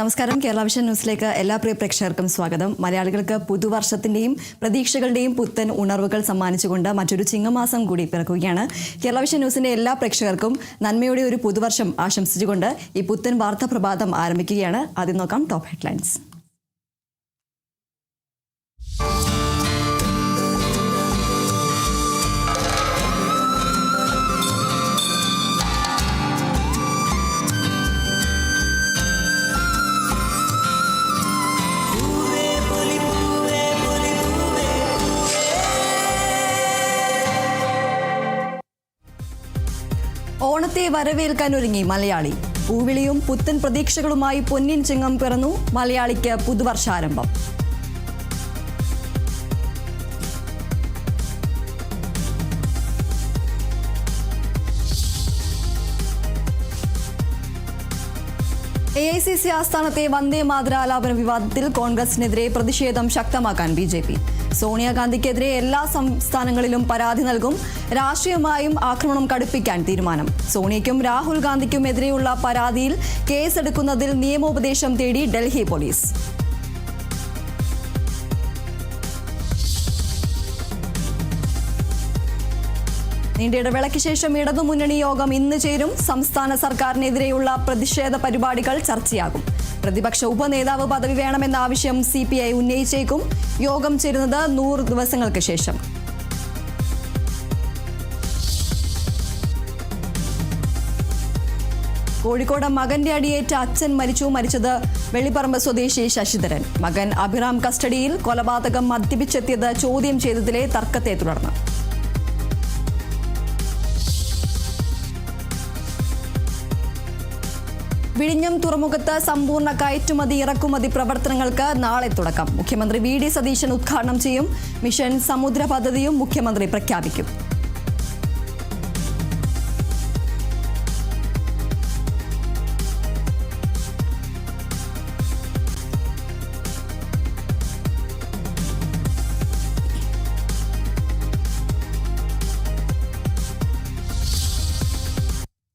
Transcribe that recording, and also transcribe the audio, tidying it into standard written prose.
നമസ്കാരം. കേരള വിഷൻ ന്യൂസിലേക്ക് എല്ലാ പ്രിയ പ്രേക്ഷകർക്കും സ്വാഗതം. മലയാളികൾക്ക് പുതുവർഷത്തിന്റെയും പ്രതീക്ഷകളുടെയും പുത്തൻ ഉണർവുകൾ സമ്മാനിച്ചുകൊണ്ട് മറ്റൊരു ചിങ്ങമാസം കൂടി പിറക്കുകയാണ്. കേരള വിഷൻ ന്യൂസിന്റെ എല്ലാ പ്രേക്ഷകർക്കും നന്മയുടെ ഒരു പുതുവർഷം ആശംസിച്ചുകൊണ്ട് ഈ പുത്തൻ വാർത്താ പ്രഭാതം ആരംഭിക്കുകയാണ്. ആദ്യം നോക്കാം ടോപ്പ് ഹെഡ്ലൈൻസ്. ഓണത്തെ വരവേൽക്കാൻ ഒരുങ്ങി മലയാളി. പൂവിളിയും പുത്തൻ പ്രതീക്ഷകളുമായി പൊന്നിൻ ചിങ്ങം പിറന്നു. മലയാളിക്ക് പുതുവർഷാരംഭം. AICC ആസ്ഥാനത്തെ വന്ദേ മാതരാലാപന വിവാദത്തിൽ കോൺഗ്രസിനെതിരെ പ്രതിഷേധം ശക്തമാക്കാൻ BJP. സോണിയാഗാന്ധിക്കെതിരെ എല്ലാ സംസ്ഥാനങ്ങളിലും പരാതി നൽകും. രാഷ്ട്രീയമായും ആക്രമണം കടുപ്പിക്കാൻ തീരുമാനം. സോണിയയ്ക്കും രാഹുൽ ഗാന്ധിക്കും എതിരെയുള്ള പരാതിയിൽ കേസെടുക്കുന്നതിൽ നിയമോപദേശം തേടി ഡൽഹി പോലീസ്. നീണ്ട ഇടവേളയ്ക്ക് ശേഷം ഇടതുമുന്നണി യോഗം ഇന്ന് ചേരും. സംസ്ഥാന സർക്കാരിനെതിരെയുള്ള പ്രതിഷേധ പരിപാടികൾ ചർച്ചയാകും. പ്രതിപക്ഷ ഉപനേതാവ് പദവി വേണമെന്ന ആവശ്യം CPI ഉന്നയിച്ചേക്കും. യോഗം ചേരുന്നത് 100 ദിവസങ്ങൾക്ക് ശേഷം. കോഴിക്കോട് മകന്റെ അടിയേറ്റ് അച്ഛൻ മരിച്ചത് വെള്ളിപ്പറമ്പ് സ്വദേശി ശശിധരൻ. മകൻ അഭിറാം കസ്റ്റഡിയിൽ. കൊലപാതകം മദ്യപിച്ചെത്തിയത് ചോദ്യം ചെയ്തതിലെ തർക്കത്തെ തുടർന്ന്. വിഴിഞ്ഞം തുറമുഖത്ത് സമ്പൂർണ്ണ കയറ്റുമതി ഇറക്കുമതി പ്രവർത്തനങ്ങൾക്ക് നാളെ തുടക്കം. മുഖ്യമന്ത്രി VD സതീശൻ ഉദ്ഘാടനം ചെയ്യും. മിഷൻ സമുദ്ര പദ്ധതിയും മുഖ്യമന്ത്രി പ്രഖ്യാപിക്കും.